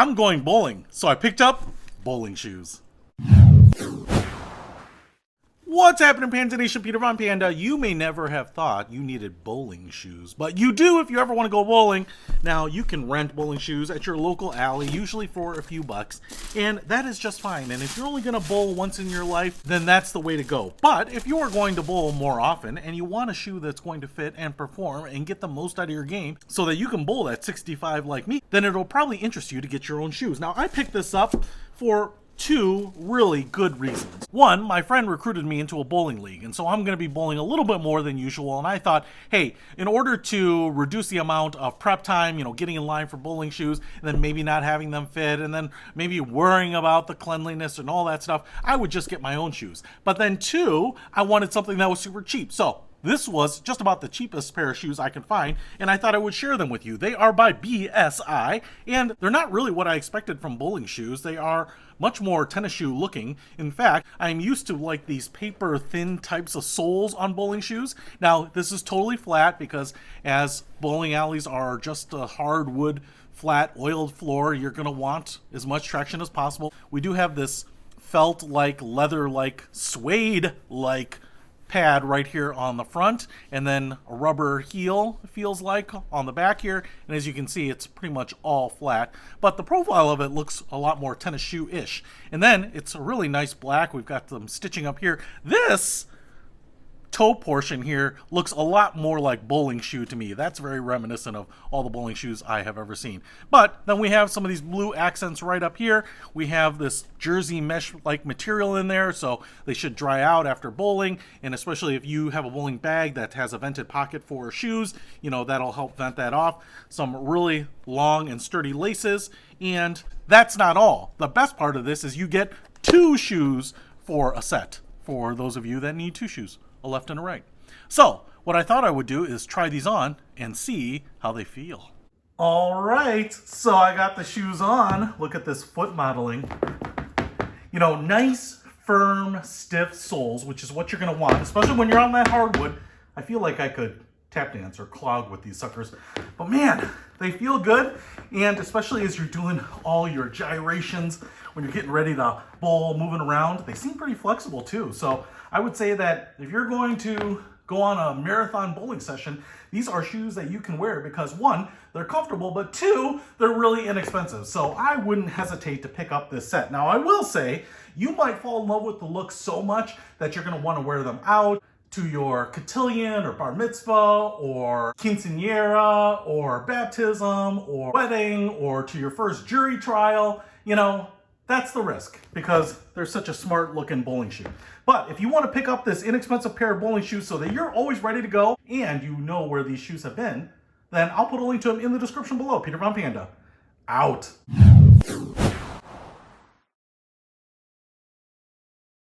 I'm going bowling, so I picked up bowling shoes. What's happening, Panda Nation? Peter Von Panda. You may never have thought you needed bowling shoes, but you do if you ever want to go bowling. Now, you can rent bowling shoes at your local alley, usually for a few bucks, and that is just fine. And if you're only going to bowl once in your life, then that's the way to go. But if you are going to bowl more often and you want a shoe that's going to fit and perform and get the most out of your game so that you can bowl at 65 like me, then it'll probably interest you to get your own shoes. Now, I picked this up for two really good reasons. One, my friend recruited me into a bowling league, and so I'm going to be bowling a little bit more than usual, and I thought, hey, in order to reduce the amount of prep time, getting in line for bowling shoes, and then maybe not having them fit, and then maybe worrying about the cleanliness and all that stuff, I would just get my own shoes. But then two, I wanted something that was super cheap. So this was just about the cheapest pair of shoes I could find, and I thought I would share them with you. They are by BSI, and they're not really what I expected from bowling shoes. They are much more tennis shoe looking. In fact, I'm used to like these paper thin types of soles on bowling shoes. Now, this is totally flat because as bowling alleys are just a hardwood, flat, oiled floor, you're going to want as much traction as possible. We do have this felt-like, leather-like, suede-like pad right here on the front, and then a rubber heel, feels like, on the back here, and as you can see, it's pretty much all flat, but the profile of it looks a lot more tennis shoe-ish. And then it's a really nice black. We've got some stitching up here. This toe portion here looks a lot more like bowling shoe to me. That's very reminiscent of all the bowling shoes I have ever seen. But then we have some of these blue accents right up here. We have this jersey mesh-like material in there, so they should dry out after bowling, and especially if you have a bowling bag that has a vented pocket for shoes, that'll help vent that off. Some really long and sturdy laces, and that's not all. The best part of this is you get two shoes for a set, for those of you that need two shoes, a left and a right. So what I thought I would do is try these on and see how they feel. All right, so I got the shoes on. Look at this foot modeling. Nice, firm, stiff soles, which is what you're gonna want, especially when you're on that hardwood. I feel like I could tap dance or clog with these suckers, but man, they feel good. And especially as you're doing all your gyrations, when you're getting ready to bowl, moving around, they seem pretty flexible too. So I would say that if you're going to go on a marathon bowling session, these are shoes that you can wear because one, they're comfortable, but two, they're really inexpensive. So I wouldn't hesitate to pick up this set. Now I will say, you might fall in love with the look so much that you're gonna wanna wear them out to your cotillion or bar mitzvah or quinceañera or baptism or wedding or to your first jury trial. That's the risk because they're such a smart looking bowling shoe. But if you want to pick up this inexpensive pair of bowling shoes so that you're always ready to go and you know where these shoes have been, then I'll put a link to them in the description below. Peter Von Panda, out.